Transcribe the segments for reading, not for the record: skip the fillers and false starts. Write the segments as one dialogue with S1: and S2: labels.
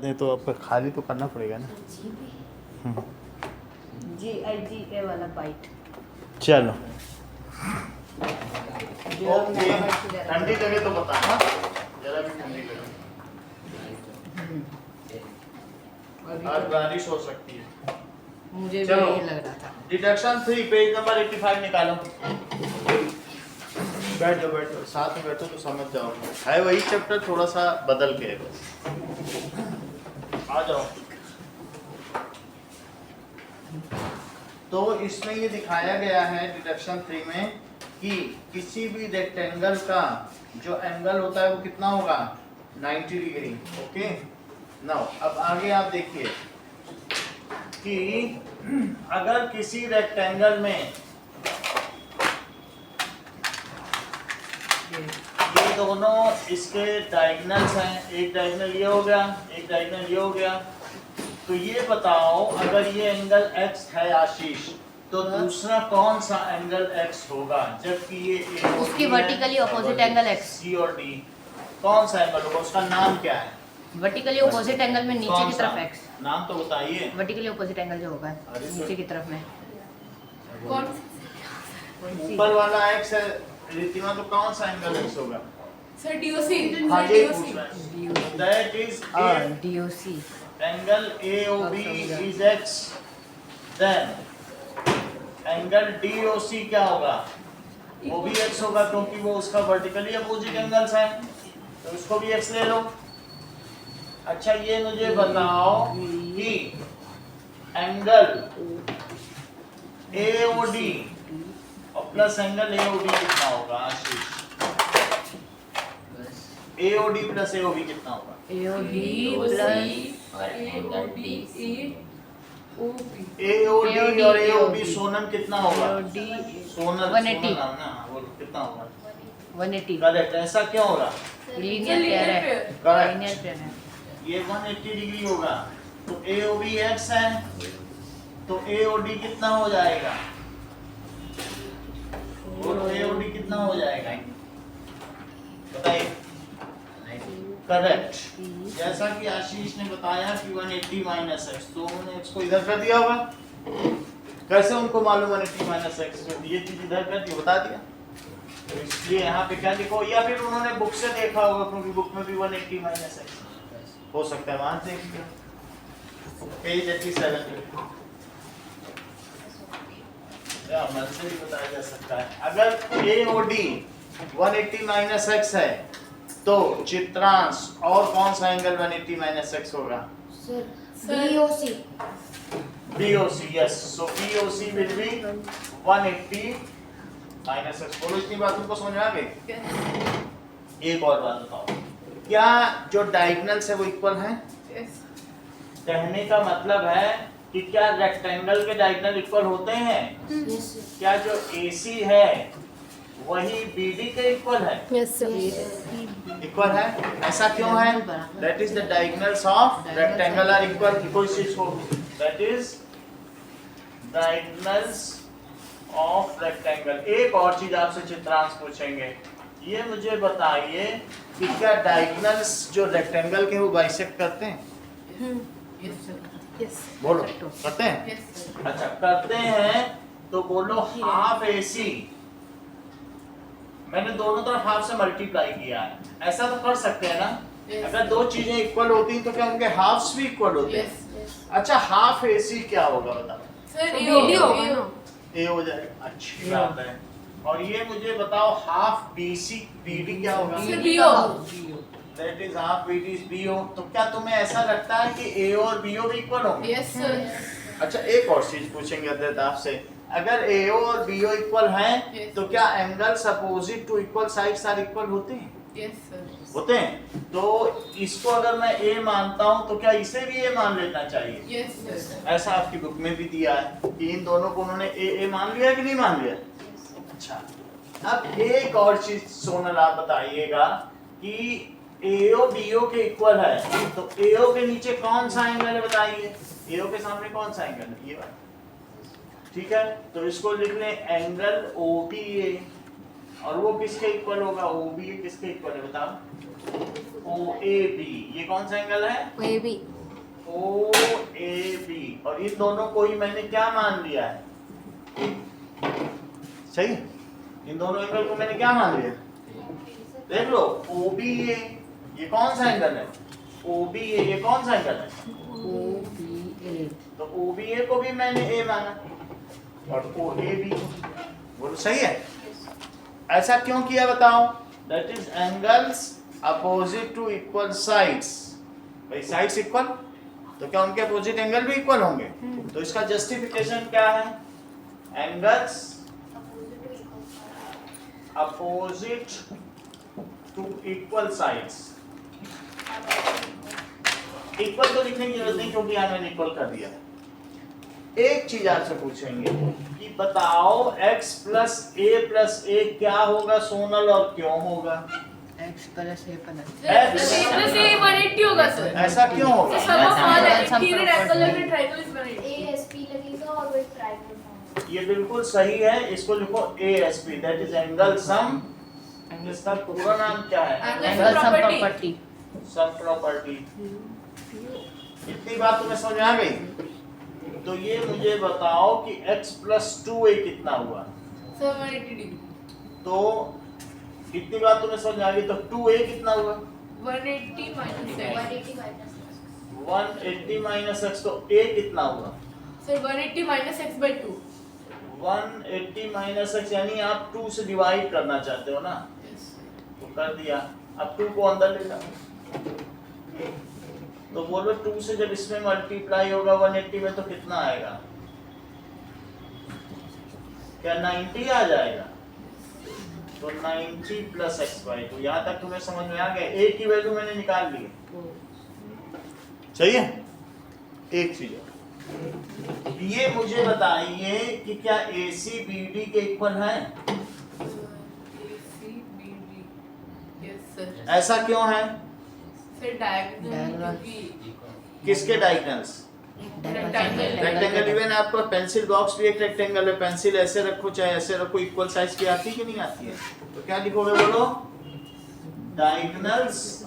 S1: दें तो आपको खाली तो करना पड़ेगा ना।
S2: GIGA वाला बाइट।
S1: चलो
S2: जो
S1: ओके, ठंडी लगे तो बताना, जरा भी ठंडी लगे। आज बारिश हो सकती है।
S2: मुझे भी
S1: चलो।
S2: यही लग रहा था।
S1: डिडक्शन 3 पेज नंबर 85 निकालो। बैठ जाओ, साथ में बैठो तो समझ जाओगे। है वही चैप्टर, थोड़ा सा बदल के है बस। आ जाओ। तो इसमें ये दिखाया गया है डिडक्शन 3 में कि किसी भी रेक्टेंगल का जो एंगल होता है वो कितना होगा, 90 डिग्री। ओके, नाउ अब आगे आप देखिए कि अगर किसी रेक्टेंगल में ये दोनों इसके डायगोनल्स हैं, एक डायगोनल ये हो गया, एक डायगोनल ये हो गया, तो ये बताओ अगर ये एंगल x है आशीष, तो दूसरा कौन सा एंगल x होगा, जबकि ये
S2: उसकी vertically opposite angle x।
S1: C और D कौन सा एंगल होगा, उसका नाम क्या है?
S2: वर्टिकली अपोजिट एंगल में नीचे
S1: कौन
S2: की
S1: सा?
S2: तरफ x।
S1: नाम तो बताइए।
S2: वर्टिकली अपोजिट एंगल जो होगा
S1: अरे
S2: नीचे की तरफ में।
S1: ऊपर वाला x है रितिमा, तो कौन सा एंगल x होगा?
S3: Sir DOC।
S1: हाँ, ये पूछ रहा है। That is if
S2: DOC।
S1: angle AOB is x, then angle DOC क्या होगा? वो भी x होगा, क्योंकि वो उसका वर्टिकली अपोजिट एंगल्स है, तो उसको भी x ले लो। अच्छा, ये मुझे बताओ कि एंगल AOD और प्लस एंगल AOB कितना होगा आशीष? AOD प्लस AOB कितना होगा?
S2: AOB
S1: AOD और AOB सोनम कितना होगा? सोनल
S2: 180।
S1: नाम ना, वो कितना होगा?
S2: 180।
S1: करेक्ट। ऐसा क्यों होगा?
S2: लीनियर पेयर है।
S1: करेक्ट,
S2: लीनियर पेयर है।
S1: ये 180 डिग्री होगा, तो AOB x है, तो AOD कितना हो जाएगा? बोलो AOD कितना हो जाएगा, बताइए। करेक्ट, जैसा कि आशीष ने बताया कि 180 माइनस एक्स, तो उन्होंने x को इधर कर दिया होगा। कैसे उनको मालूम 180 माइनस एक्स, ये चीज इधर कर दी, बता दिया। तो इसलिए यहाँ पे क्या लिखो, या फिर उन्होंने बुक से देखा होगा, क्योंकि बुक में भी 180 माइनस एक्स हो सकता है, वहां देख लिया। पेज 87 या मन से भी बताया जा सकता है। अगर AOD 180 माइनस एक्स है, तो चित्रांश और कौन सा एंगल 180 माइनस एक्स होगा?
S3: DOC।
S1: BOC, yes. So BOC will be 180 minus x. बोलो, इतनी बात तुमको समझ में आ गई? एक और बात बताओ, क्या जो डायगोनल्स है वो इक्वल हैं? कहने का मतलब है कि क्या रेक्टेंगल के डायगोनल इक्वल होते हैं? क्या जो AC है वही BD के इक्वल है? इक्वल है। ऐसा क्यों है? That is the diagonals of rectangle are equal। कोई चीज को that is diagonals of rectangle। एक और चीज आपसे चित्रांश पूछेंगे, ये मुझे बताइए कि क्या डायगोनल्स जो रेक्टेंगल के वो बाइसेक्ट करते हैं? बोलो, करते हैं? अच्छा, करते हैं, तो बोलो हाफ AC, मैंने दोनों तरफ हाफ से मल्टीप्लाई किया है, ऐसा तो कर सकते हैं ना? अगर दो चीजें इक्वल होती तो क्या उनके हाफ्स भी इक्वल होते हैं? अच्छा, हाफ AC क्या होगा बताओ?
S3: सर A होगा ना।
S1: A हो जाएगा, अच्छी बात है। और ये मुझे बताओ हाफ BD क्या होगा?
S3: Sir BO।
S1: That is half BD is BO। तो क्या तुम्हें ऐसा लगता है कि A और BO भी इक्वल होंगे?
S3: Yes sir.
S1: अच्छा, एक और चीज पूछेंगे अद्वैत आपसे, अगर AO और BO इक्वल हैं, तो क्या angles opposite to equal sides are equal होते हैं?
S3: Yes sir.
S1: होते हैं। तो इसको अगर मैं A मानता हूं, तो क्या इसे भी A मान लेना चाहिए?
S3: Yes sir.
S1: ऐसा आपकी बुक में भी दिया है कि इन दोनों को उन्होंने A मान लिया कि नहीं मान लिया? अच्छा, अब एक और चीज सोनल आप बताइएगा कि AO BO के इक्वल है, तो AO के नीचे कौन सा एंगल है बताइए? AO के सामने कौन सा एंगल है? ये वाला, ठीक है? तो इसको लिख लें एंगल OBA, और वो किसके इक्वल होगा? OBA किसके इक्वल है बताओ? OAB, ये कौन सा एंगल है?
S3: ए बी
S1: OAB, और इन दोनों को ही मैंने क्या मान लिया है? सही, इन दोनों एंगल को मैंने क्या मान लिया? देख लो, OBA ये कौन सा एंगल है? OBA ये कौन सा एंगल है?
S2: OBA,
S1: तो OBA को भी मैंने A माना और OAB, बोलो सही है? ऐसा क्यों किया बताओ? That is angles opposite to equal sides. भाई साइड्स इक्वल, तो क्या उनके अपोजिट एंगल भी इक्वल होंगे? तो इसका जस्टिफिकेशन क्या है? Angles opposite to equal sides. Equal तो लिखने की जरूरत नहीं क्योंकि यहाँ मैंने इक्वल कर दिया है। एक चीज आपसे पूछेंगे कि बताओ x प्लस a क्या होगा सोनल और क्यों होगा?
S2: X plus A plus
S1: X
S3: plus A 180 होगा सर।
S1: ऐसा क्यों होगा?
S3: Sum of all
S2: Some
S3: interior
S2: property.
S3: Angle and triangle is 180।
S4: ASP लगेगा और वो ट्रायंगल।
S1: ये बिल्कुल सही है, इसको लिखो ASP, that is angle sum. इसका पूरा नाम क्या है?
S2: Angle sum
S3: property.
S2: Property.
S1: Sum property. इतनी बात तुम्हें समझ में आ गई? तो ये मुझे बताओ कि x प्लस 2a कितना हुआ?
S3: Sir 180 degree.
S1: तो इतनी बात तुम्हें समझ में आ गई, तो 2a कितना हुआ?
S3: 180 माइनस
S4: 180 माइनस
S1: 180 माइनस x, तो a कितना हुआ?
S3: Sir 180 minus x by 2।
S1: 180 minus x, यानी आप 2 से डिवाइड करना चाहते हो ना, तो कर दिया। अब 2 को अंदर ले जाओ, तो बोलो 2 से जब इसमें मल्टीप्लाई होगा 180 में तो कितना आएगा? क्या 90 आ जाएगा? तो 90 प्लस एक्स बाई 2। यहाँ तक तुम्हें समझ में आ गया? a की वैल्यू मैंने निकाल ली। सही है? एक चीज ये मुझे बताइए कि क्या AC BD के इक्वल है?
S3: AC BD yes sir.
S1: ऐसा क्यों है?
S3: Sir diagonal
S2: Diagonal.
S3: क्योंकि
S1: किसके डायगोनल्स? रेक्टेंगल। इवन आपका पेंसिल बॉक्स भी एक रेक्टेंगल है। पेंसिल ऐसे रखो चाहे ऐसे रखो, इक्वल साइज की आती है कि नहीं आती है? तो क्या लिखोगे बोलो? Diagonals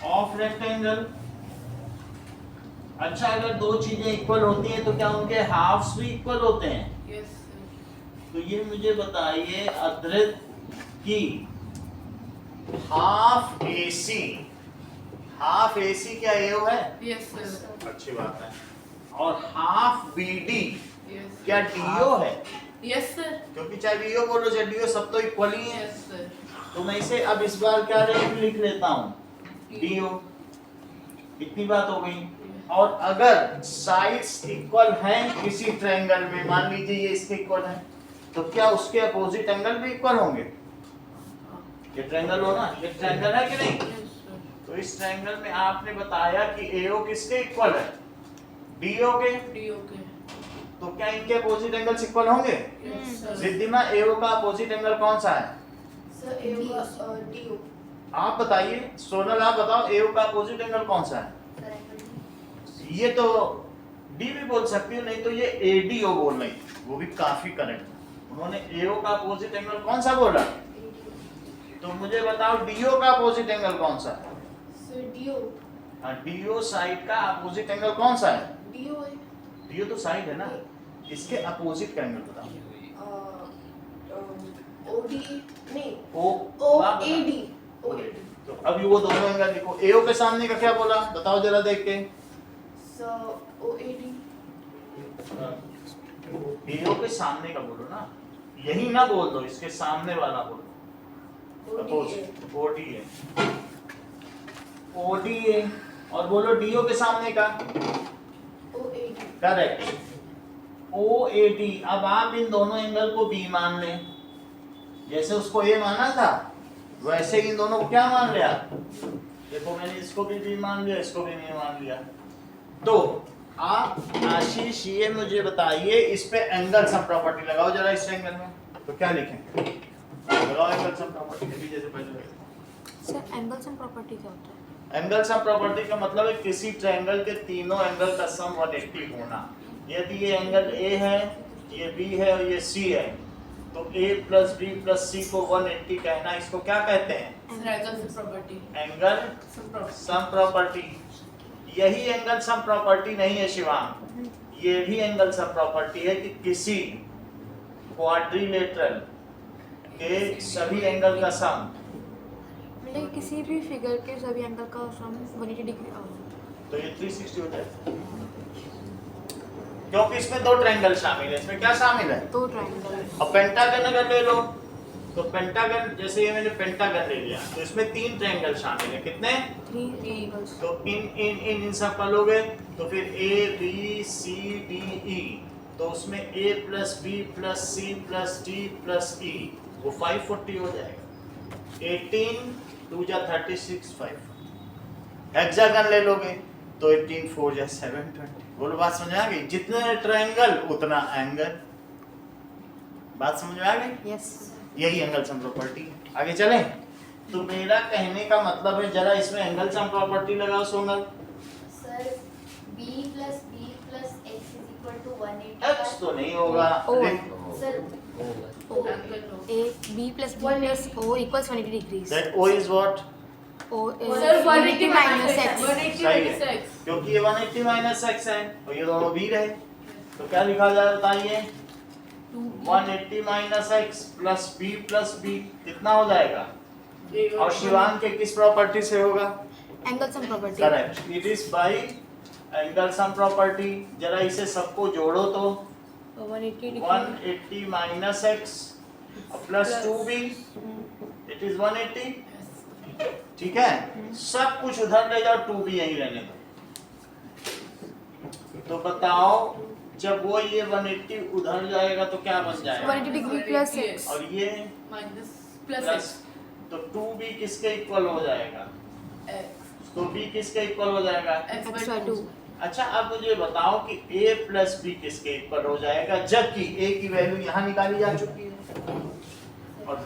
S1: of rectangle. अच्छा, अगर दो चीजें इक्वल होती हैं तो क्या उनके हाफ्स भी इक्वल होते हैं?
S3: Yes sir.
S1: तो ये मुझे बताइए अद्रित की हाफ AC क्या AO है?
S3: Yes sir.
S1: अच्छी बात है। और हाफ BD
S3: यस
S1: क्या DO है?
S3: Yes sir.
S1: क्योंकि चाहे BO बोलो चाहे DO सब तो इक्वल ही है।
S3: Yes sir.
S1: तो मैं इसे अब इस बार क्या लिख लेता हूँ? DO। इतनी बात हो गई। और अगर साइड्स इक्वल हैं किसी ट्रायंगल में, मान लीजिए ये इसके इक्वल है, तो क्या उसके अपोजिट एंगल भी इक्वल होंगे? ये ट्रायंगल हो ना, ये ट्रायंगल है कि नहीं? तो इस ट्रायंगल में आपने बताया कि AO किसके इक्वल है? DO के।
S3: DO के।
S1: तो क्या इनके अपोजिट एंगल्स इक्वल होंगे?
S3: Yes sir.
S1: रिद्धिमा, AO का अपोजिट एंगल कौन सा है?
S4: सर AO का DO
S1: आप बताइए। सोनल आप बताओ, AO का अपोजिट एंगल कौन सा है?
S4: सर एंगल
S1: ये तो D भी बोल सकती हो, नहीं तो ये ADO बोल रही, वो भी काफी करेक्ट। उन्होंने AO का अपोजिट एंगल कौन सा बोला? तो मुझे बताओ DO का अपोजिट एंगल कौन सा है?
S4: सर DO
S1: हाँ, DO साइड का अपोजिट एंगल कौन सा है?
S4: DO है
S1: DO तो साइड है ना, इसके अपोजिट का एंगल बताओ।
S4: OD नहीं
S1: O
S4: OAD
S1: तो अभी वो दोनों एंगल लिखो। AO के सामने का क्या बोला बताओ जरा देख के।
S4: सर OAD
S1: AO के सामने का बोलो ना, यही ना बोल दो, इसके सामने वाला बोलो। ODA और बोलो DO के सामने का।
S4: OAD
S1: correct, OAD। अब आप इन दोनों एंगल को B मान लें, जैसे उसको A माना था वैसे इन दोनों को क्या मान लिया? देखो मैंने इसको भी B मान लिया, इसको भी B मान लिया। तो आप आशीष ये मुझे बताइए, इस पे एंगल सम प्रॉपर्टी लगाओ जरा इस एंगल में। तो क्या लिखेंगे? लगाओ एंगल सम प्रॉपर्टी के जैसे पहले।
S3: सर एंगल सम प्रॉपर्टी क्या होता है?
S1: एंगल सम प्रॉपर्टी का मतलब है किसी ट्रायंगल के तीनों एंगल का सम 180 होना। यदि ये एंगल A है, ये B है और ये C है, तो a plus b plus c को 180 कहना, इसको क्या कहते हैं?
S3: Sir, angle sum property.
S1: Angle
S3: Sum property.
S1: Sum property. यही एंगल सम प्रॉपर्टी नहीं है शिवांग, ये भी एंगल सम प्रॉपर्टी है कि किसी क्वाड्रिलेटरल के सभी एंगल का सम,
S3: मतलब किसी भी फिगर के सभी एंगल का सम 180 डिग्री
S1: तो ये 360 हो जाएगा, क्योंकि इसमें दो ट्रायंगल शामिल है। इसमें क्या शामिल है?
S3: दो ट्रायंगल।
S1: अब पेंटागन अगर ले लो तो पेंटागन, जैसे ये मैंने पेंटागन ले लिया तो इसमें 3 ट्रायंगल शामिल है। कितने?
S3: 3 ट्रायंगल्स।
S1: तो इन सब का लोगे तो फिर A B C D E, तो उसमें A plus B plus C plus D plus E, वो 540 हो जाएगा। 18 2 जा 36 5। हेक्सागन ले लोगे तो 18 4 जा 720। बोलो बात समझ आ गई? जितने ट्रायंगल उतना एंगल। बात समझ में आ गई?
S3: यस।
S1: यही एंगल सम प्रॉपर्टी। आगे चलें? तो मेरा कहने का मतलब है, जरा इसमें एंगल सम प्रॉपर्टी लगाओ Sonal.
S4: Sir b plus b plus x is equal to 180
S1: x तो नहीं होगा।
S3: O।
S4: Sir
S3: A B plus B plus O equals 180 degrees.
S1: That O is what?
S3: O is
S4: Sir,
S3: 180 minus x.
S4: 180
S1: सही
S4: minus
S1: है,
S4: x.
S1: क्योंकि ये 180 minus x है और ये दोनों भी रहे, तो क्या लिखा जाए बताइए? 180 माइनस एक्स प्लस बी कितना हो जाएगा? और शिवांग के किस प्रॉपर्टी से होगा?
S3: Angle sum property.
S1: Correct, it is by angle sum property. जरा इसे सबको जोड़ो तो
S3: 180 degree.
S1: 180 minus x plus 2b, it is 180। ठीक है, सब कुछ उधर ले जाओ, 2b यहीं रहने दो। तो बताओ जब वो ये 180 उधर जाएगा तो क्या बन जाएगा?
S3: 180 degree plus x.
S1: और ये
S3: Minus
S1: प्लस, तो 2b किसके इक्वल हो जाएगा?
S3: x.
S1: तो b किसके इक्वल हो जाएगा?
S3: x by 2.
S1: अच्छा, अब मुझे बताओ कि a प्लस b किसके इक्वल हो जाएगा, जबकि a की वैल्यू यहाँ निकाली जा चुकी है। और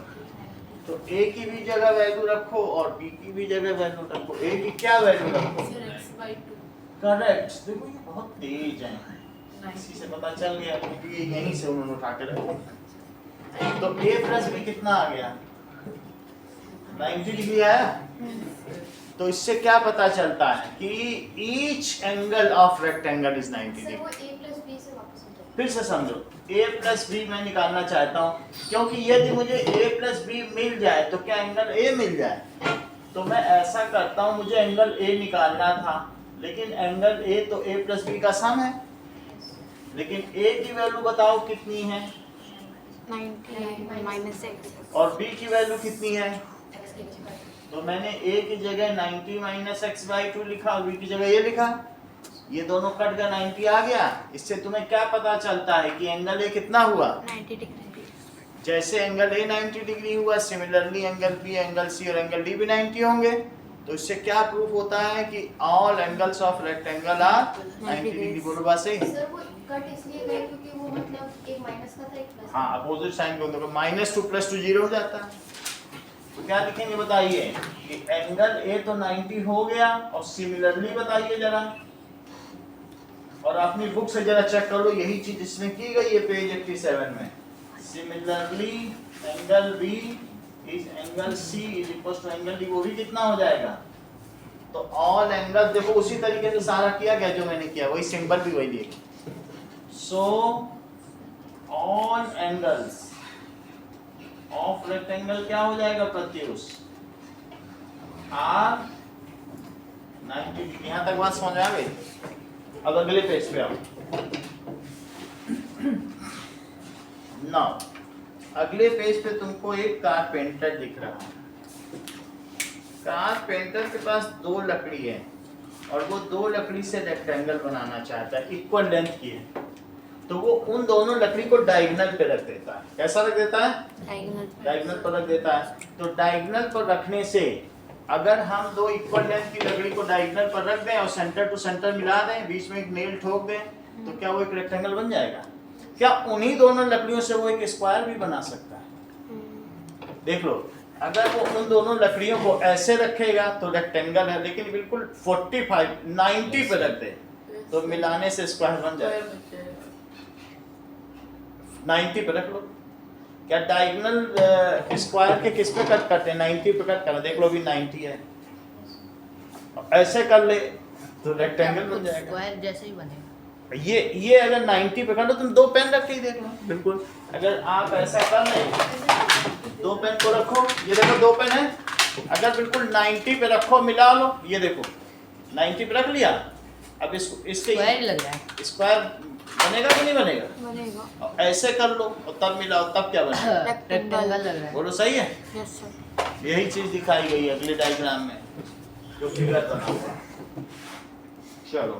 S1: तो a की भी जगह वैल्यू रखो और b की भी जगह वैल्यू रखो। a की क्या वैल्यू रखो?
S3: Sir, x by 2.
S1: करेक्ट। देखो ये बहुत तेज है, इसी से पता चल गया, क्योंकि ये यहीं से उन्होंने उठा के रखा। तो a प्लस b कितना आ गया? 90 डिग्री आया। तो इससे क्या पता चलता है कि each angle of rectangle is 90
S4: sir वो
S1: डिग्री।
S4: a plus b से वापस हो जाएगा।
S1: फिर से समझो, a प्लस बी मैं निकालना चाहता हूँ, क्योंकि यदि मुझे a प्लस बी मिल जाए तो क्या एंगल a मिल जाए? तो मैं ऐसा करता हूँ, मुझे एंगल a निकालना था, लेकिन एंगल a तो a प्लस बी का सम है, लेकिन a की वैल्यू बताओ कितनी है?
S3: 90 minus x.
S1: और b की वैल्यू कितनी है? तो मैंने a की जगह 90 माइनस एक्स बाई 2 लिखा और b की जगह ये लिखा, ये दोनों कट गया, 90 आ गया। इससे तुम्हें क्या पता चलता है कि एंगल a कितना हुआ?
S3: 90 degree.
S1: जैसे एंगल a 90 डिग्री हुआ, similarly angle b, angle c और एंगल d भी 90 होंगे। तो इससे क्या प्रूफ होता है कि all angles of rectangle are 90 degree. बोलो बात सही?
S4: सर वो कट इसलिए गए क्योंकि वो मतलब एक माइनस का था एक प्लस।
S1: हाँ, अपोजिट साइन को देखो, -2 + 2 0 हो जाता है। तो क्या लिखेंगे बताइए कि एंगल a तो 90 हो गया, और सिमिलरली बताइए जरा, और अपनी बुक से जरा चेक कर लो, यही चीज इसमें की गई है पेज 87 में। Similarly angle b is angle c is equal to angle d, वो भी कितना हो जाएगा? तो ऑल एंगल देखो उसी तरीके से सारा किया गया जो मैंने किया, वही सिंबल भी वही दिए। So all angles of rectangle क्या हो जाएगा प्रत्युष? Are 90 degree. यहाँ तक बात समझ आ गई? अब अगले पेज पे आओ। नाउ अगले पेज पे तुमको एक कारपेंटर दिख रहा है। कारपेंटर के पास 2 लकड़ी है और वो 2 लकड़ी से रेक्टेंगल बनाना चाहता है, इक्वल लेंथ की है। तो वो उन दोनों लकड़ी को डायगोनल पे रख देता है। कैसा रख देता है? डायगोनल पर रख देता है। तो डायगोनल पर रखने से अगर हम 2 इक्वल लेंथ की लकड़ी को डायगोनल पर रख दें और सेंटर टू सेंटर मिला दें, बीच में एक नेल ठोक दें, तो क्या वो एक रेक्टेंगल बन जाएगा? क्या उन्हीं दोनों लकड़ियों से वो एक स्क्वायर भी बना सकता है? देख लो, अगर वो उन दोनों लकड़ियों को ऐसे रखेगा तो रेक्टेंगल है, लेकिन बिल्कुल 45 90 पे रख दे तो मिलाने से स्क्वायर बन जाएगा। 90 पे रख लो, क्या डायगोनल स्क्वायर के किस पे कट करते हैं? 90 पे कट करना। देख लो अभी 90 है, ऐसे कर ले तो रेक्टेंगल बन जाएगा।
S2: स्क्वायर जैसे ही बनेगा।
S1: ये अगर 90 पे कर लो, तुम दो पेन रख के ही देख लो। बिल्कुल अगर आप ऐसा कर ले, दो पेन को रखो, ये देखो दो पेन है, अगर बिल्कुल 90 पे रखो, मिला लो, ये देखो 90 पे रख लिया। अब इसको इसके
S2: स्क्वायर लग रहा है।
S1: स्क्वायर बनेगा कि नहीं बनेगा?
S3: बनेगा।
S1: और ऐसे कर लो और तब मिलाओ, तब क्या बनेगा?
S2: रेक्टेंगल लग रहा है।
S1: बोलो सही है?
S3: Yes sir.
S1: यही चीज दिखाई गई है अगले डायग्राम में जो फिगर बना हुआ है। चलो,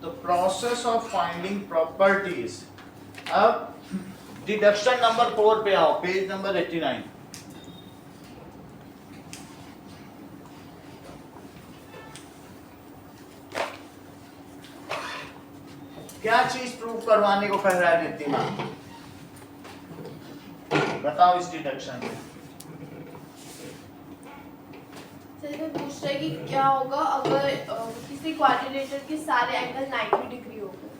S1: तो प्रोसेस ऑफ फाइंडिंग प्रॉपर्टीज। अब डिडक्शन नंबर 4 पे आओ, पेज नंबर 89। क्या चीज प्रूव करवाने को कह रहा है नितिमा? बताओ इस डिडक्शन में।
S5: सर मैं पूछ रहा है कि क्या होगा अगर किसी क्वाड्रिलेटरल के सारे एंगल 90 डिग्री हो गए।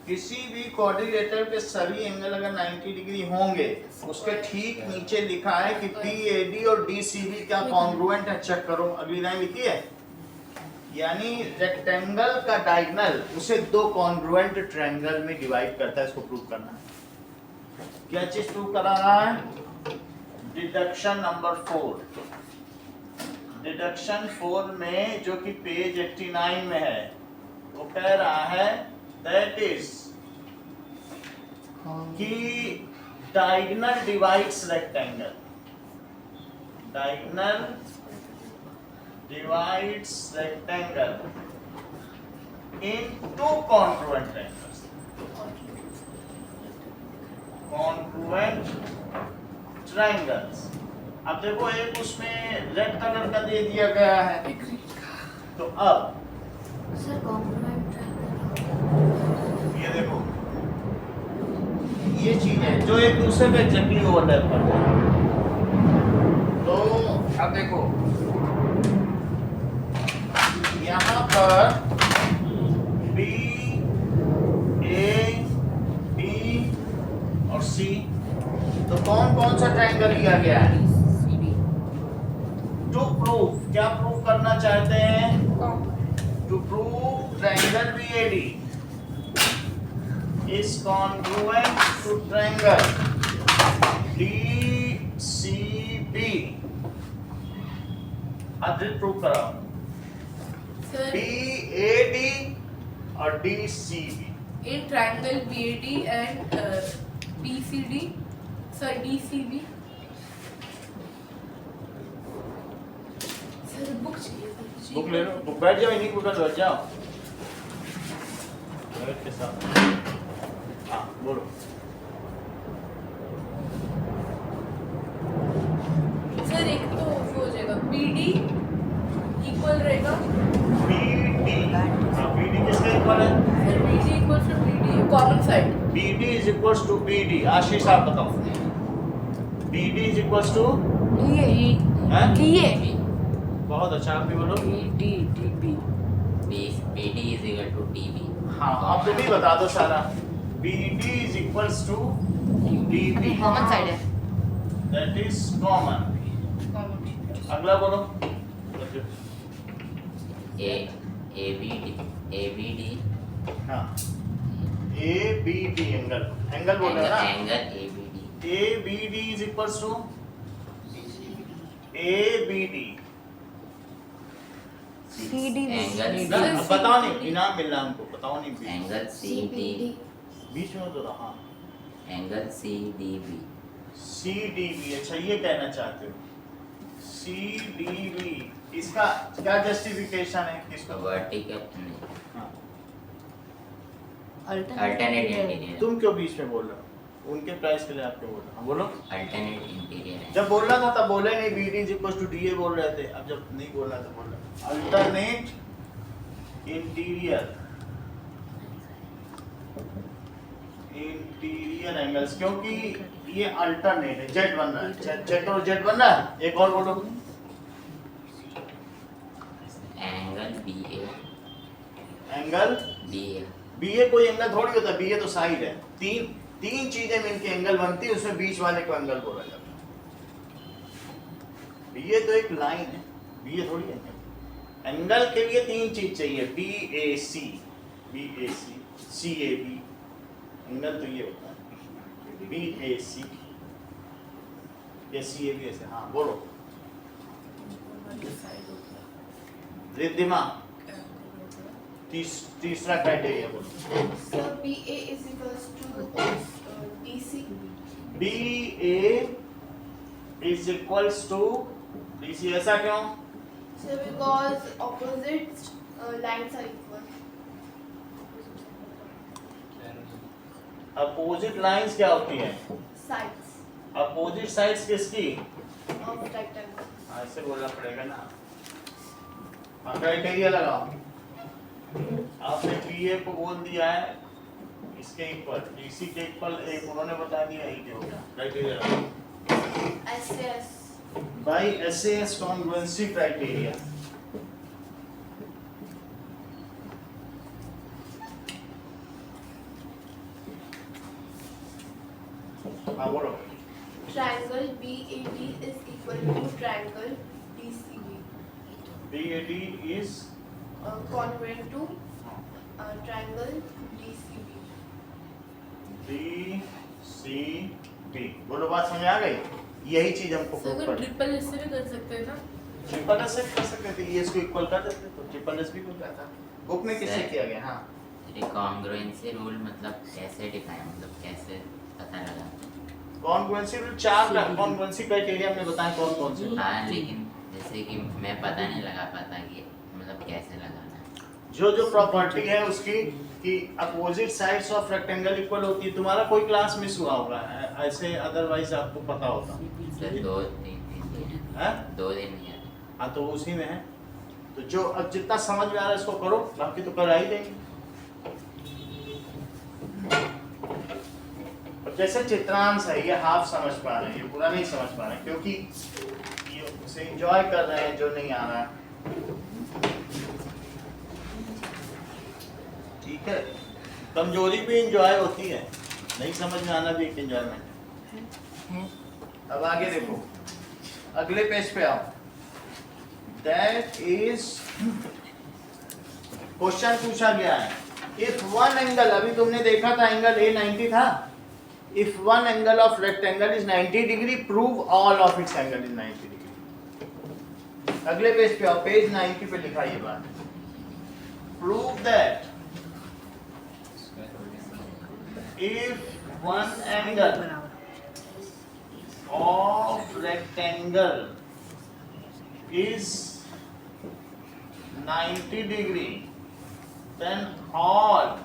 S1: किसी भी क्वाड्रिलेटरल के सभी एंगल अगर 90 डिग्री होंगे, उसके ठीक नीचे लिखा है कि PAD और DCB क्या कॉन्ग्रुएंट है, चेक करो। अगली लाइन लिखी है, यानी रेक्टेंगल का डायगोनल उसे दो कॉन्ग्रुएंट ट्रायंगल में डिवाइड करता है। इसको प्रूव करना है। क्या चीज प्रूव करा रहा है? Deduction number 4। डिडक्शन 4 में जो कि पेज 89 में है, वो कह रहा है दैट इज कि diagonal divides rectangle. Diagonal divides rectangle in two congruent triangles. Congruent triangles. अब देखो एक उसमें रेड कलर का दे दिया गया है, तो अब
S3: सर कॉन्ग्रुएंट
S1: ये देखो, ये चीज है जो एक दूसरे पे एग्जैक्टली ओवरलैप करते हैं। तो अब देखो यहाँ पर B, A, B और C, तो कौन कौन सा ट्रायंगल लिया गया है? टू प्रूव, क्या प्रूव करना चाहते हैं? To prove triangle BAD is congruent to triangle DCB। अब प्रूव कराओ।
S5: सर
S1: BAD और DCB।
S5: in triangle BAD and BCD, sorry DCB। Sir book चाहिए सर।
S1: बुक ले लो, बुक बैठ जाओ, इन्हीं बुक बैठ जाओ के साथ। हाँ बोलो।
S5: सर एक तो वो हो जाएगा BD इक्वल रहेगा।
S1: BD, हाँ BD किसका इक्वल है?
S5: Sir BD equal to BD common side.
S1: BD is equals to BD। Ashish आप बताओ। BD is equals to हैं? बहुत अच्छा, आप भी बोलो।
S2: DB
S6: BD is equal to DB।
S1: हाँ आप तुम भी बता दो सारा। BD is equals to DB।
S2: Common side है।
S1: That is common। अगला बोलो।
S6: ABD
S1: हाँ ABD एंगल, एंगल बोल रहे हो ना?
S6: Angle ABD।
S1: ABD is equals to ABD।
S3: CD
S6: angle
S1: ना, अब बताओ नहीं, इनाम मिल रहा है हमको, बताओ नहीं बीच
S6: एंगल CD।
S1: बीच में तो रहा।
S6: Angle CDB।
S1: CDB, अच्छा ये कहना चाहते हो CDB। इसका क्या जस्टिफिकेशन है? किसको?
S6: वर्टिकल
S1: हाँ,
S6: अल्टरनेट इंटीरियर।
S1: तुम क्यों बीच में बोल रहे हो? उनके प्राइस के लिए आप क्यों बोल रहे हो? हाँ, बोलो।
S6: अल्टरनेट इंटीरियर है।
S1: जब बोल रहा था तब बोले नहीं BD is equals to DA बोल रहे थे, अब जब नहीं बोल रहा तो बोल रहे अल्टरनेट इंटीरियर एंगल्स, क्योंकि ये अल्टरनेट है, जेड बन रहा है। चेक करो, जेड बन रहा है। एक और बोलो।
S6: Angle BA।
S1: Angle
S6: BA।
S1: BA कोई एंगल थोड़ी होता है, BA तो साइड है। तीन चीजें मिलके एंगल बनती है, उसमें बीच वाले को एंगल बोला जाता है। ये तो एक लाइन है, ये थोड़ी है। एंगल के लिए तीन चीज चाहिए, B A C, C A B. Angle तो ये होता है बी ए सी या सी ए बी ऐसे। हाँ बोलो रिद्धिमा, तीसरा क्राइटेरिया बोलो।
S5: So BA is equals to DC.
S1: BA is equals to DC, ऐसा क्यों?
S5: So because opposite lines are equal.
S1: Opposite lines क्या होती हैं?
S5: Sides
S1: अपोजिट साइड्स किसकी?
S5: of rectangle.
S1: ऐसे बोलना पड़ेगा ना। क्राइटेरिया लगाओ। आपने BA को बोल दिया है इसके इक्वल, DC के इक्वल, एक उन्होंने बता दिया, ये क्या हो गया? क्राइटेरिया लगाओ।
S5: SAS.
S1: By SAS congruency criteria. हाँ बोलो।
S5: Triangle BAD is equal to triangle DCB.
S1: BAD is
S5: Congruent to triangle DCB.
S1: DCB। बोलो, बात समझ आ गई? यही चीज हमको
S5: So
S1: प्रूव
S5: अगर
S1: करनी।
S5: ट्रिपल इससे भी कर सकते हैं ना?
S1: ट्रिपल एस से कर सकते थे, ये इसको इक्वल कर देते तो ट्रिपल एस भी हो जाता। बुक में किससे किया गया? हाँ
S6: कॉन्ग्रुएंसी रूल मतलब कैसे डिफाइन, मतलब कैसे पता लगा?
S1: कॉन्ग्रुएंसी रूल 4 कॉन्ग्रुएंसी क्राइटेरिया हमने बताया कौन कौन से।
S6: हाँ लेकिन जैसे कि मैं पता नहीं लगा पाता कि मतलब कैसे लगाना है।
S1: जो जो प्रॉपर्टी है उसकी कि opposite sides of rectangle equal होती है। तुम्हारा कोई क्लास मिस हुआ होगा ऐसे, अदरवाइज आपको पता होता
S6: सर 2-3 दिन
S1: है।
S6: 2 दिन नहीं है।
S1: हाँ तो उसी में है। तो जो अब जितना समझ में आ रहा है इसको करो, बाकी तो करा ही देंगे। अब जैसे चित्रांश है, ये हाफ समझ पा रहे हैं, ये पूरा नहीं समझ पा रहे हैं क्योंकि ये उसे एंजॉय कर रहे हैं जो नहीं आ रहा है। ठीक है, कमजोरी भी एंजॉय होती है, नहीं समझ में आना भी एक एंजॉयमेंट है। अब आगे देखो, अगले पेज पे आओ। दैट इज क्वेश्चन पूछा गया है, इफ वन एंगल, अभी तुमने देखा था एंगल ए 90 था। If one angle of rectangle is 90 degree, prove all of its angle is 90 degree. अगले पेज पे आओ, पेज 90 पे लिखा ये बात, prove that if one angle of rectangle is 90 degree, then all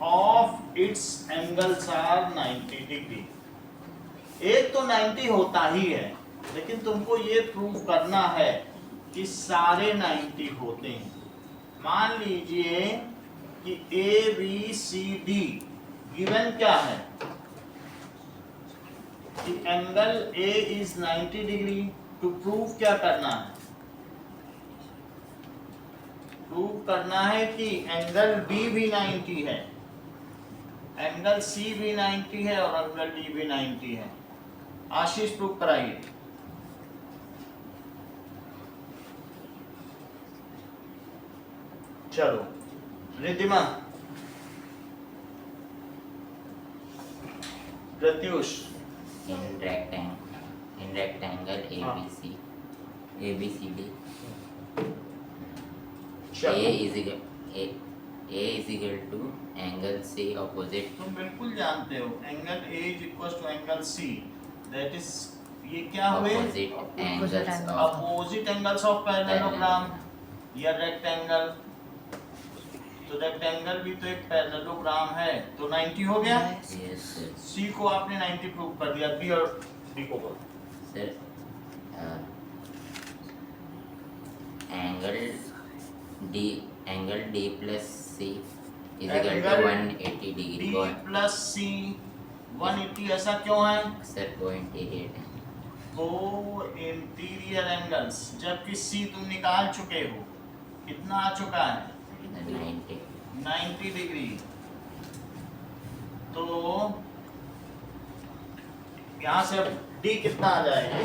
S1: of its angles are 90 degree। एक तो 90 होता ही है, लेकिन तुमको ये प्रूव करना है कि सारे 90 होते हैं। मान लीजिए कि A B C D given क्या है कि angle A is 90 degree. To prove क्या करना है? प्रूव करना है कि एंगल बी भी 90 है, एंगल सी भी 90 है और एंगल डी भी 90 है। आशीष प्रूव कराइए। चलो Riddhima, Pratyush,
S6: in rectangle ABCD, A is equal to angle C opposite।
S1: तुम बिल्कुल जानते हो angle A is equal to angle C, that is ये क्या हुए?
S6: opposite angles of
S1: opposite angles of parallelogram या रेक्टेंगल। तो रेक्टेंगल भी तो एक पैरेललोग्राम है, तो 90 हो गया।
S6: yes sir।
S1: C को आपने 90 प्रूव कर दिया, B और D को बोलो।
S6: Sir angle D plus C is equal to
S1: Angle
S6: 180 degree।
S1: D plus C 180, ऐसा क्यों है?
S6: सर को इंटीरियर है।
S1: को इंटीरियर एंगल्स, जबकि C तुम निकाल चुके हो, कितना आ चुका है?
S6: 90।
S1: 90 डिग्री। तो यहाँ से अब D कितना आ जाएगा?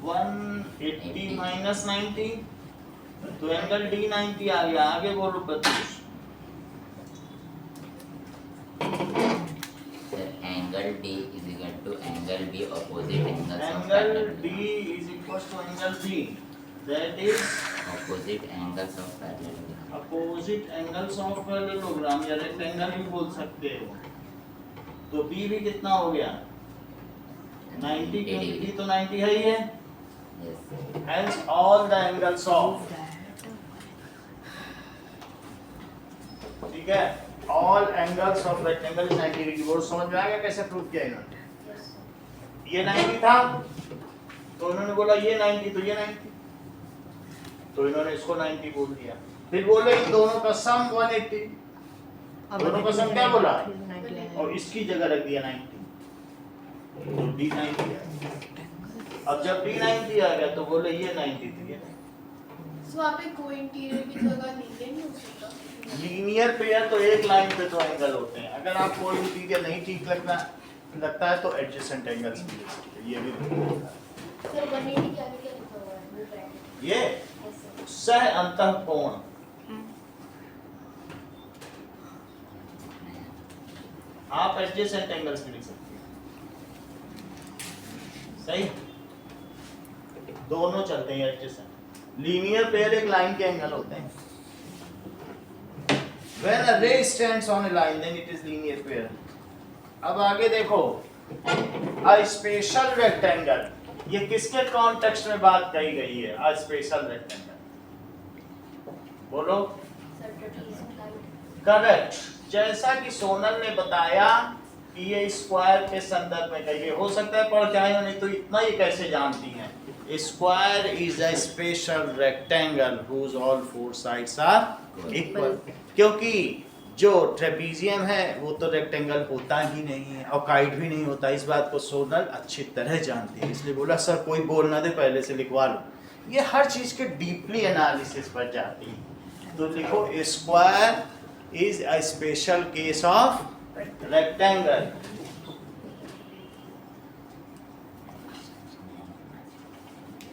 S1: 180 माइनस 90, तो एंगल D 90 आ गया। आगे बोलो Pratyush.
S6: Angle D is equal to angle B opposite angles of
S1: angle
S6: parallel
S1: D is equal to angle B, that is
S6: opposite angles of parallelogram।
S1: Opposite angles of parallelogram या rectangle भी बोल सकते हो। तो B भी कितना हो गया? 90, क्योंकि B तो 90 है ही है।
S6: Yes।
S1: Hence all the angles of, ठीक है, all angles of rectangle is 90 degree. वो समझ में आ गया कैसे प्रूव किया इन्होंने? ये 90 था तो उन्होंने बोला ये 90, तो ये 90, तो इन्होंने इसको 90 बोल दिया। फिर बोले इन दोनों का सम 180, दोनों का सम क्या बोला? और इसकी जगह रख दिया 90, तो D 90 है। अब जब D 90 आ गया तो बोले ये 90 थी, ये 90।
S5: सो वहाँ पे कोई इंटीरियर की जगह लीनियर नहीं हो सकता।
S1: लीनियर पेयर तो एक लाइन पे दो एंगल होते हैं। अगर आपको कोई इंटीरियर नहीं ठीक लगता है तो एडजेसेंट एंगल्स भी ले सकते हैं। ये भी
S4: सर 180 क्या क्या लिखा हुआ है वो ब्रैकेट?
S1: ये
S4: यस सर।
S1: सह अंतःकोण, आप एडजेसेंट एंगल्स भी लिख सकते हैं। सही, दोनों चलते हैं एडजेसेंट। लीनियर पेयर एक लाइन के एंगल होते हैं। When a ray stands on a line, then it is linear pair. अब आगे देखो, a special rectangle, ये किसके कॉन्टेक्स्ट में बात कही गई है? a special rectangle, बोलो।
S4: Sir trapezium line.
S1: करेक्ट। जैसा कि सोनल ने बताया कि ये स्क्वायर के संदर्भ में कही गई। हो सकता है पढ़ के आए हो, नहीं तो इतना ही कैसे जानती हैं? Square is a special rectangle whose all four sides are equal. क्योंकि जो ट्रेपेजियम है वो तो रेक्टेंगल होता ही नहीं है और काइट भी नहीं होता। इस बात को सोनल अच्छी तरह जानती है, इसलिए बोला सर कोई बोल ना दे, पहले से लिखवा लो। ये हर चीज के डीपली एनालिसिस पर जाती है। तो लिखो square is a special case of rectangle.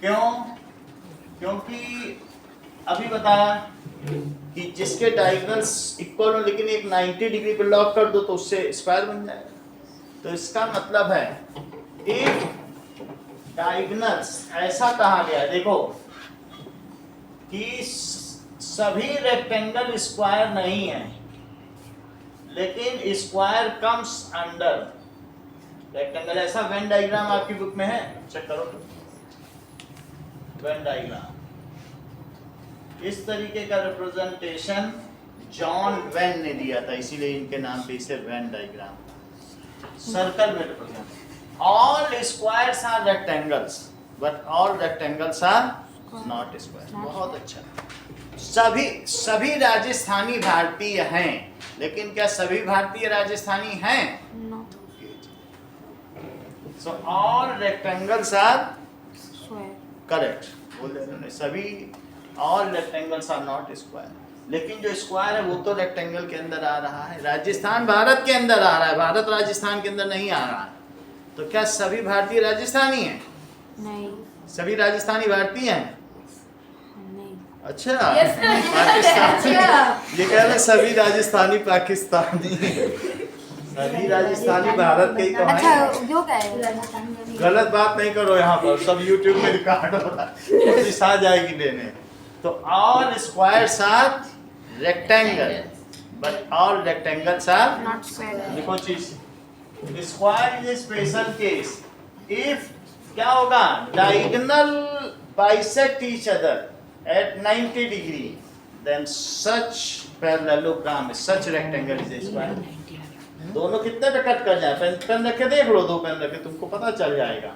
S1: क्यों? क्योंकि अभी बताया कि जिसके डायगोनल्स इक्वल हो लेकिन एक 90 डिग्री पे लॉक कर दो तो उससे स्क्वायर बन जाएगा। तो इसका मतलब है एक डायगोनल्स, ऐसा कहा गया देखो कि सभी रेक्टेंगल स्क्वायर नहीं है, लेकिन स्क्वायर कम्स अंडर रेक्टेंगल। ऐसा वेन डायग्राम आपकी बुक में है, चेक करो तो। वेन डायग्राम इस तरीके का रिप्रेजेंटेशन जॉन वेन ने दिया था, इसीलिए इनके नाम पे इसे वेन डायग्राम। सर्कल में represent all squares are rectangles but all rectangles are not square. बहुत अच्छा। सभी राजस्थानी भारतीय हैं, लेकिन क्या सभी भारतीय राजस्थानी हैं? So all rectangles are correct बोल रहे हैं सभी। All rectangles are not square, लेकिन जो स्क्वायर है वो तो रेक्टेंगल के अंदर आ रहा है। राजस्थान भारत के अंदर आ रहा है, भारत राजस्थान के अंदर नहीं आ रहा है। तो क्या सभी भारतीय राजस्थानी हैं?
S3: नहीं।
S1: सभी राजस्थानी भारतीय हैं?
S3: नहीं।
S1: अच्छा पाकिस्तानी, ये कह रहे सभी राजस्थानी पाकिस्तानी, सभी राजस्थानी भारत के ही तो
S3: अच्छा
S1: हैं।
S3: जो क्या है?
S1: गलत बात नहीं करो, यहाँ पर सब यूट्यूब में रिकॉर्ड हो रहा है, नोटिस आ जाएगी लेने। तो all squares are rectangle but all rectangles are
S3: not square.
S1: देखो चीज, square is a special case if क्या होगा? Diagonal bisect each other at 90 degree, then such parallelogram, such rectangle is a square. दोनों कितने पे कट कर जाए? Pen रख के देख लो, दो पेन रख के तुमको पता चल जाएगा।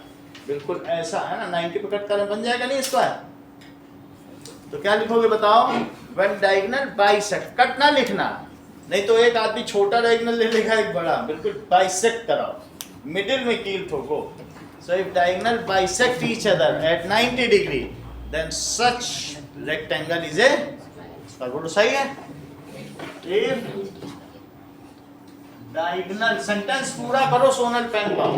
S1: बिल्कुल ऐसा है ना, 90 पे कट कर बन जाएगा नहीं स्क्वायर। तो क्या लिखोगे बताओ? when diagonal bisect, कट ना लिखना, नहीं तो एक आदमी छोटा डायगोनल ले लेगा, एक बड़ा। बिल्कुल बाइसेक्ट कराओ, मिडिल में कील ठोको। so if diagonal bisect each other at 90 degree then such rectangle is a, बोलो सही है? इफ डायगोनल, सेंटेंस पूरा करो सोनल पेन पाओ।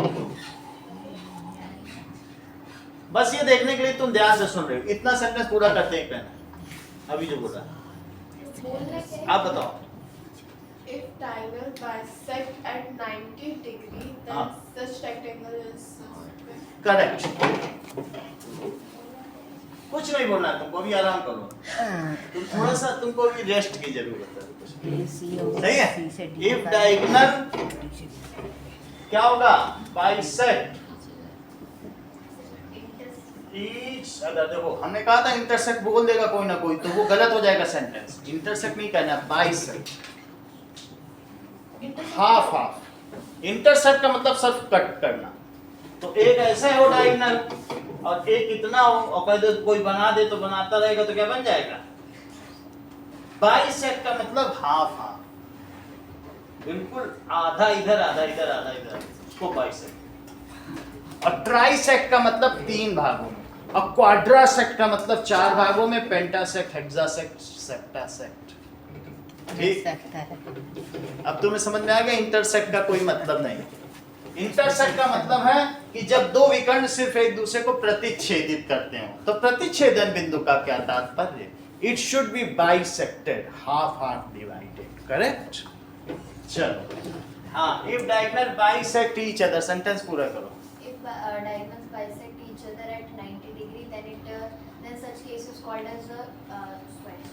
S1: बस ये देखने के लिए तुम ध्यान से सुन रहे हो, इतना सेंटेंस पूरा करते हैं पेन। अभी जो बोल रहा है आप बताओ।
S5: If triangle bisect at 90 degree, then
S1: हाँ।
S5: such rectangle is
S1: correct. कुछ नहीं बोलना है तुमको, भी आराम करो। तुम थोड़ा सा, तुमको भी रेस्ट की जरूरत है। सही है। इफ डायगोनल क्या होगा? Bisect each other. देखो हमने कहा था इंटरसेक्ट बोल देगा कोई ना कोई तो वो गलत हो जाएगा सेंटेंस। इंटरसेक्ट नहीं कहना, बाइसेक्ट। Half half. इंटरसेक्ट का मतलब सिर्फ कट करना। तो एक ऐसा हो डायगोनल और एक इतना हो, और कह दो कोई बना दे तो बनाता रहेगा तो क्या बन जाएगा? बाइसेक्ट का मतलब हाफ हाफ, बिल्कुल आधा इधर आधा इधर आधा इधर, उसको बाइसेक्ट। और ट्राइसेक्ट का मतलब 3 भागों में, और क्वाड्रासेक्ट का मतलब 4 भागों में, पेंटासेक्ट, हेक्सासेक्ट, सेप्टासेक्ट। ठीक, अब तुम्हें समझ में आ गया इंटरसेक्ट का कोई मतलब नहीं। इंटरसेक्ट का मतलब है कि जब दो विकर्ण सिर्फ एक दूसरे को प्रतिच्छेदित करते हो। तो प्रतिच्छेदन बिंदु का क्या तात्पर्य? It should be bisected, half half divided. Correct. चलो हाँ, if diagonal bisect each other, sentence पूरा करो।
S4: If diagonals bisect each other at 90 degree, then such case is called as a square.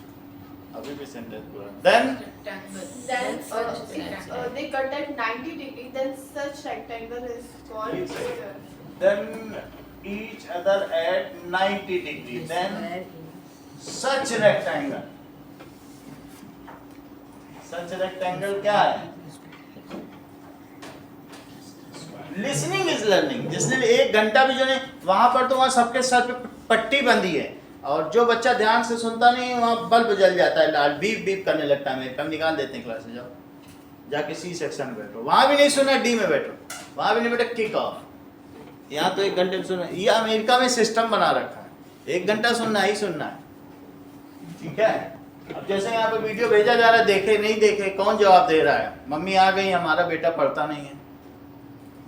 S1: अभी भी सेंटेंस पूरा। Then
S5: then they cut at 90 degree, then such rectangle is called square.
S1: then each other at 90 degree, then such rectangle क्या है? Listening is learning. जिसने 1 घंटा भी जो नहीं, वहां पर तो वहां सबके सर पे पट्टी बंधी है, और जो बच्चा ध्यान से सुनता नहीं वहां बल्ब जल जाता है लाल, बीप बीप करने लगता है। मेरे हम निकाल देते हैं क्लास से। जाओ जाके सी सेक्शन में बैठो, वहां भी नहीं सुनना, डी में बैठो, वहां भी नहीं बैठो, किक ऑफ। यहाँ तो 1 घंटे में सुनना। ये अमेरिका में सिस्टम बना रखा है, 1 घंटा सुनना ही सुनना है। ठीक है। अब जैसे यहाँ पे वीडियो भेजा जा रहा है, देखे नहीं देखे, कौन जवाब दे रहा है? मम्मी आ गई, हमारा बेटा पढ़ता नहीं है।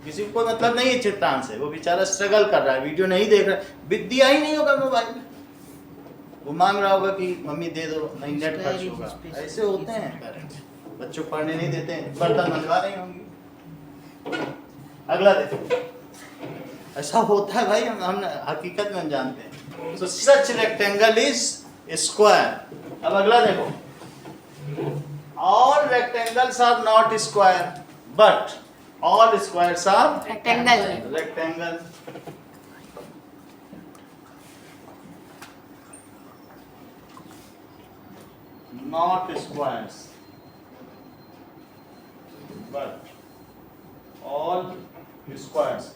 S1: किसी को कोई मतलब नहीं है चित्रांश से, वो बेचारा स्ट्रगल कर रहा है, वीडियो नहीं देख रहा है, विद्या ही नहीं होगा मोबाइल में, वो मांग रहा होगा कि मम्मी दे दो, नहीं नेट खर्च होगा। ऐसे होते हैं पेरेंट्स, बच्चों को पढ़ने नहीं देते हैं, बर्तन मंजवा रही होंगी। अगला देखो, ऐसा होता है भाई, हम हकीकत में हम जानते हैं। So such rectangle is square. अब अगला देखो, all rectangles are not square but all squares are rectangle. Not squares but all squares.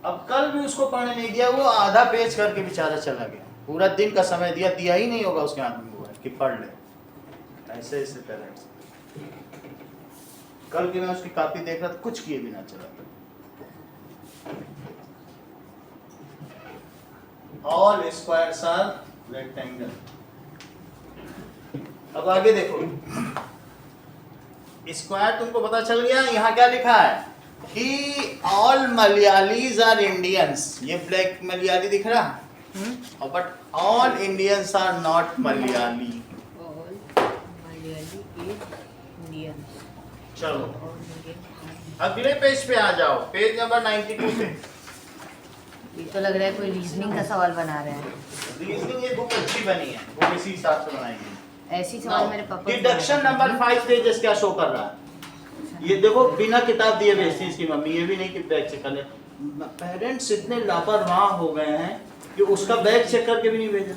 S1: अब कल भी उसको पढ़ने नहीं दिया, वो आधा पेज करके बेचारा चला गया, पूरा दिन का समय दिया ही नहीं होगा उसके हाथ में हुआ कि पढ़ ले। ऐसे ऐसे पेरेंट्स, कल की मैं उसकी कॉपी देख रहा था, कुछ किए भी ना चला। All squares are rectangle. अब आगे देखो, स्क्वायर तुमको पता चल गया। यहाँ क्या लिखा है कि ऑल मलयालीज आर इंडियंस। ये ब्लैक मलयाली दिख रहा है, but all Indians are not Malayali. चलो अगले पेज पे आ जाओ, पेज नंबर 92 पे।
S2: ये तो लग रहा है कोई रीजनिंग का सवाल बना रहे हैं।
S1: रीजनिंग ये बुक अच्छी बनी है, वो इसी हिसाब से बनाई गई।
S2: ऐसी सवाल मेरे पापा
S1: डिडक्शन नंबर 5 पेजेस क्या शो कर रहा है? ये देखो, बिना किताब दिए भेजती इसकी मम्मी, ये भी नहीं कि बैग चेक कर ले। पेरेंट्स इतने लापरवाह हो गए हैं कि उसका बैग चेक करके भी नहीं भेजा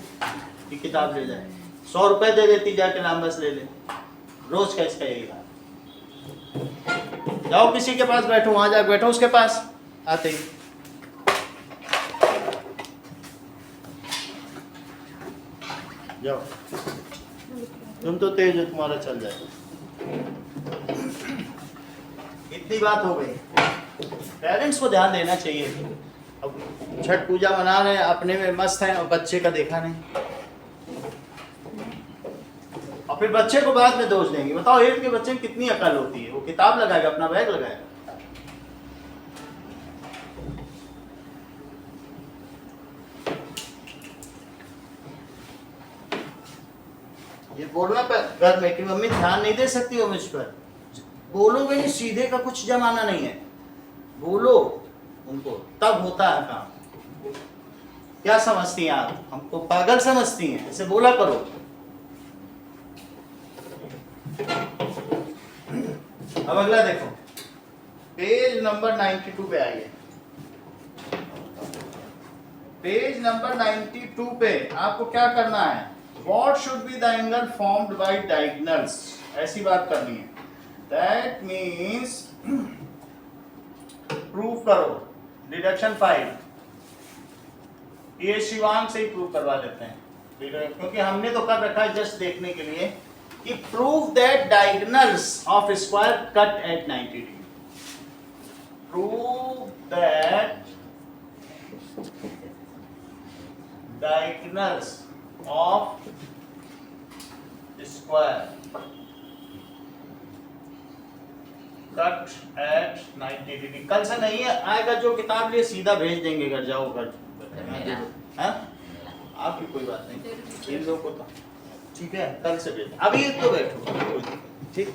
S1: कि किताब ले जाए। 100 रुपए दे देती, जाके नामबस ले ले। रोज का इसका यही हाल। जाओ किसी के पास बैठो, वहां जाके बैठो उसके पास आते ही। जाओ, तुम तो तेज हो, तुम्हारा चल जाएगा। इतनी बात हो गई। पेरेंट्स को ध्यान देना चाहिए। अब छठ पूजा मना रहे हैं, अपने में मस्त हैं, और बच्चे का देखा नहीं। और और फिर बच्चे को बाद में दोष देंगे। बताओ 8 के बच्चे में कितनी अकल होती है? वो किताब लगाएगा, अपना बैग लगाएगा। ये बोलना पर घर में कि मम्मी ध्यान नहीं दे सकती हो मुझ पर, बोलोगे नहीं, सीधे का कुछ जमाना नहीं है, बोलो उनको, तब होता है काम। क्या समझती हैं आप? हमको पागल समझती हैं? ऐसे बोला करो। अब अगला देखो, पेज नंबर 92 पे आइए। पेज नंबर 92 पे आपको क्या करना है? What should be the angle formed by diagonals? ऐसी बात करनी है। That means प्रूफ करो डिडक्शन 5। ये शिवांग से ही प्रूफ करवा लेते हैं, क्योंकि हमने तो कर रखा है जस्ट देखने के लिए कि proof that diagonals of square cut at 90 degree. Proof that diagonals of square cut at 90 degree. कल से नहीं है आएगा, जो किताब लिए सीधा भेज देंगे घर, जाओ घर। हाँ? आपकी कोई बात नहीं, इन लोगों को तो ठीक है, कल से भेज। अभी तो बैठो, ठीक,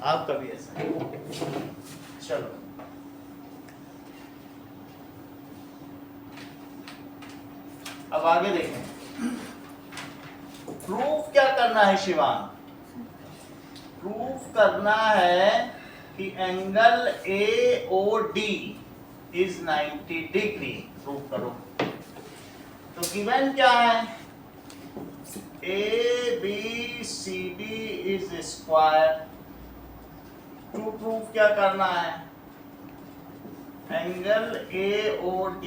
S1: आपका भी ऐसा। चलो अब आगे देखें। प्रूफ क्या करना है शिवांग? प्रूफ करना है कि angle AOD is 90 degree. Proof करो। तो गिवन क्या है? ABCD is square. To proof क्या करना है? Angle AOD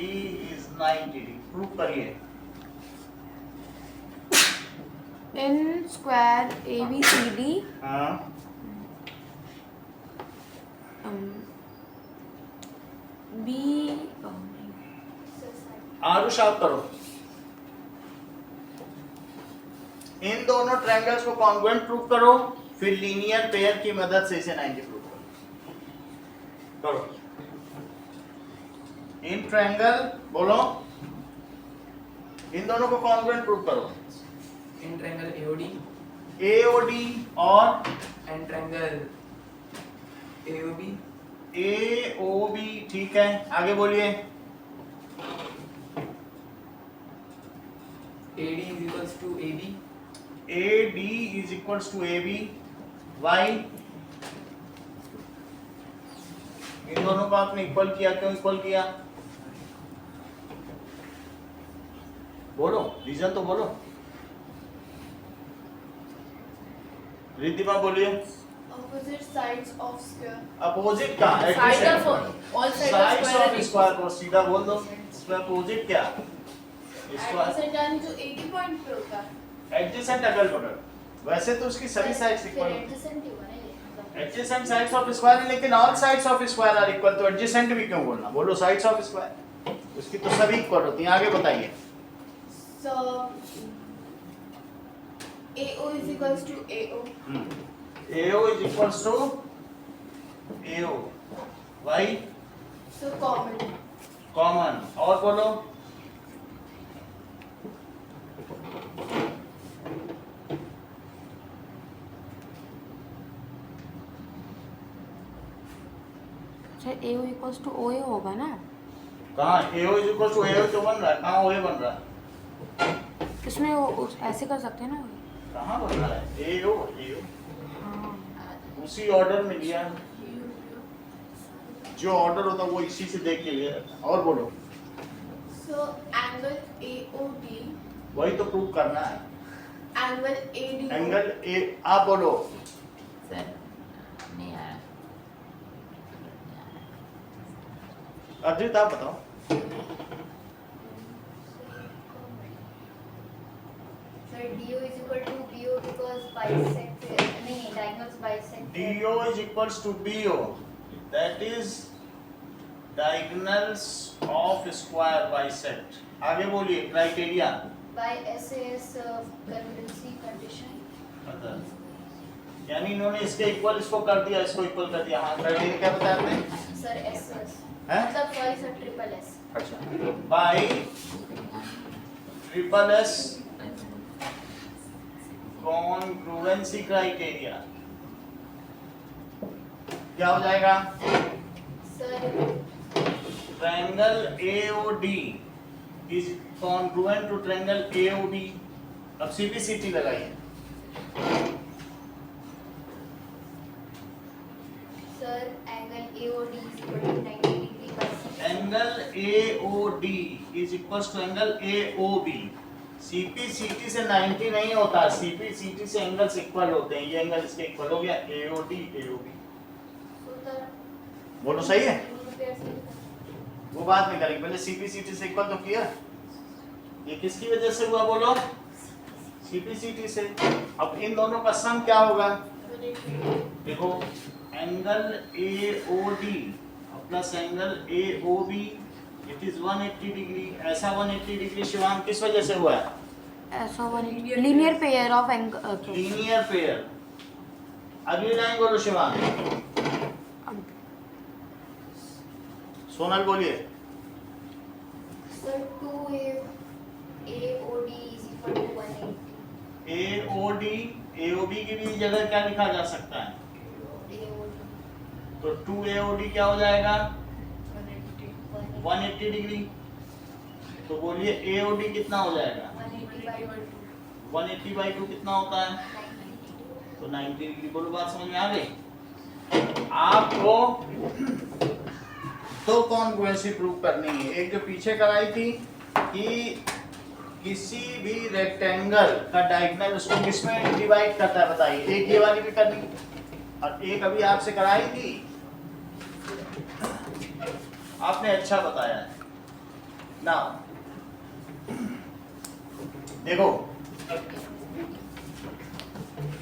S1: is 90 degree. Proof करिए।
S3: इन स्क्वायर ABCD
S1: हाँ,
S3: B
S1: आरुष आप करो। इन दोनों ट्रायंगल्स को कॉन्ग्रुएंट प्रूफ करो, फिर लीनियर पेयर की मदद से इसे 90 प्रूफ करो। इन ट्रायंगल बोलो, इन दोनों को कॉन्ग्रुएंट प्रूफ करो।
S7: इन ट्रायंगल
S1: AOD और
S7: एंड ट्रायंगल AOB,
S1: ठीक है, आगे बोलिए।
S7: AD is equals to AB,
S1: AD is equals to AB। Why? इन दोनों को आपने इक्वल किया, क्यों इक्वल किया? बोलो, रीजन तो बोलो। रिद्धिमा बोलिए।
S5: Opposite sides of square.
S1: Opposite का
S5: Side of all sides of
S1: sides
S5: square
S1: of square को सीधा बोल दो। इसका अपोजिट क्या? स्क्वायर
S5: Adjacent यानी जो एक ही पॉइंट पे होता है।
S1: एडजेसेंट अगल बगल। वैसे तो उसकी सभी साइड्स इक्वल होती
S4: एडजेसेंट ही हुआ ना ये।
S1: है। एडजेसेंट साइड्स ऑफ स्क्वायर है, लेकिन all sides of square are equal, तो एडजेसेंट भी क्यों बोलना? बोलो साइड्स ऑफ स्क्वायर, उसकी तो सभी इक्वल होती हैं। आगे बताइए।
S5: So AO is equals to AO.
S1: AO is equals to AO। Why?
S5: So common.
S1: Common. और बोलो।
S3: अच्छा AO इक्वल्स टू OA होगा ना?
S1: कहाँ AO is equals to AO तो बन रहा है, कहाँ OA बन रहा है?
S3: इसमें वो ऐसे कर सकते हैं ना?
S1: कहाँ बन रहा है? AO
S3: हाँ।
S1: उसी ऑर्डर में लिया है। जो ऑर्डर होता है वो इसी से देख के लिया है। और बोलो।
S5: So angle AOD,
S1: वही तो प्रूव करना है।
S5: angle AD.
S1: एंगल ए, आप बोलो।
S6: सर नहीं आ रहा।
S1: अर्जित आप बताओ।
S4: So DO is equal to BO because bisect नहीं diagonals bisect.
S1: DO is equals to BO, that is diagonals of square bisect। आगे बोलिए criteria.
S4: By SAS congruency condition.
S1: मतलब यानी इन्होंने इसके इक्वल इसको कर दिया, इसको इक्वल कर दिया। हाँ क्राइटेरिया क्या बताते हैं?
S4: सर एस
S1: हैं?
S4: मतलब सॉरी सर ट्रिपल एस।
S1: अच्छा, by triple S congruency criteria क्या हो जाएगा?
S4: Sir
S1: triangle AOD is congruent to triangle AOB। अब CPCT लगाइए।
S4: Sir angle AOD is equal to 90 degree by
S1: angle AOD is equal to angle AOB। CPCT से 90 नहीं होता, CPCT से angles equal होते हैं। ये एंगल इसके इक्वल हो गया, AOD AOB।
S4: सर
S1: बोलो सही है?
S4: पेयर से
S1: वो बाद में करेंगे, पहले CPCT से इक्वल तो किया। ये किसकी वजह से हुआ बोलो? CPCT से। अब इन दोनों का सम क्या होगा? देखो angle AOD plus angle AOB it is 180 degree. ऐसा 180 डिग्री शिवांग किस वजह से हुआ है?
S3: ऐसा one linear pair of angle.
S1: Linear pair. अगली लाइन बोलो शिवांग। सोनल बोलिए।
S4: Sir 2AOD is equal to 180
S1: AOD AOB की भी जगह क्या लिखा जा सकता है?
S4: AOD
S1: तो 2AOD क्या हो जाएगा? 180 डिग्री। तो बोलिए AOD कितना हो जाएगा? 180 बाई 2 कितना होता है? तो 90 डिग्री। बोलो बात समझ में आ गई? आपको दो कॉन्ग्रुएंसी प्रूव करनी है। एक जो पीछे कराई थी कि किसी भी रेक्टेंगल का डायगोनल उसको किसमें डिवाइड करता है बताइए। एक ये वाली भी करनी और एक अभी आपसे कराई थी, आपने अच्छा बताया है ना। देखो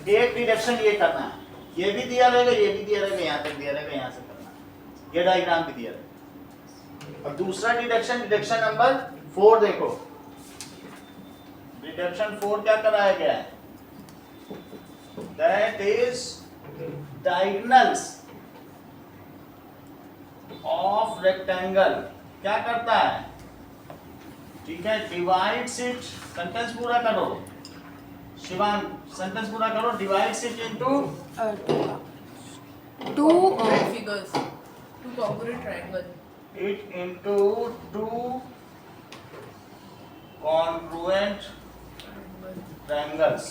S1: एक डिडक्शन ये करना है, ये भी दिया रहेगा, ये भी दिया रहेगा, यहाँ तक दिया रहेगा, यहाँ से करना है। ये डायग्राम भी दिया रहेगा। और दूसरा डिडक्शन, डिडक्शन नंबर 4 देखो। डिडक्शन 4 क्या कराया गया है? That is diagonals of rectangle क्या करता है? ठीक है, डिवाइड्स इट। सेंटेंस पूरा करो शिवांग, सेंटेंस पूरा करो। Divides it into
S3: two
S5: Correct figures. Two congruent triangle.
S1: it into two congruent triangles।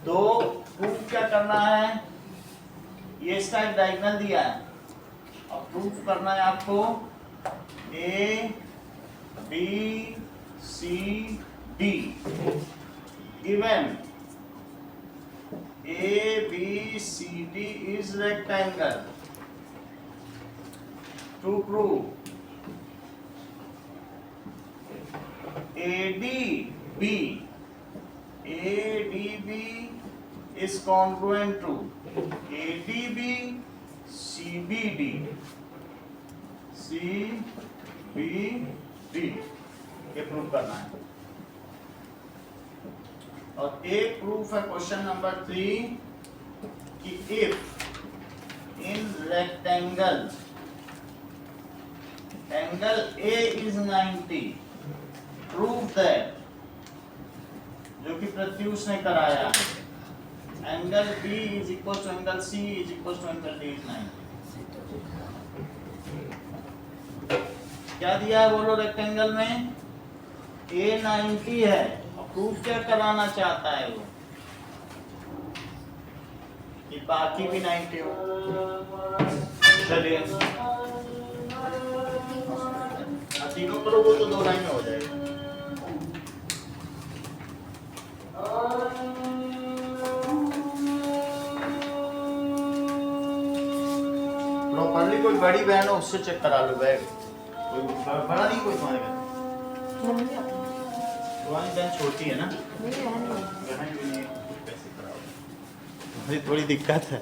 S1: तो प्रूफ क्या करना है? ये इसका एक डायगोनल दिया है और प्रूफ करना है आपको ABCD given ABCD is rectangle। To prove ADB is congruent to ADB CBD ये प्रूव करना है। और एक प्रूफ है क्वेश्चन नंबर 3 कि if in rectangle angle A is 90 prove that, जो कि प्रत्युष ने कराया, angle B is equal to angle C is equal to angle D is 90। क्या दिया है बोलो? रेक्टेंगल में A 90 है और प्रूफ क्या कराना चाहता है वो कि बाकी भी 90 हो। चलिए तीनों करोगे तो 2 लाइन में हो जाएगा। प्रॉपर्ली कोई बड़ी बहन हो उससे चेक करा लो बैग। कोई बड़ा नहीं कोई तुम्हारे घर? तुम्हारी बहन छोटी है ना? बहन भी नहीं है, कैसे कराओ? थोड़ी दिक्कत है।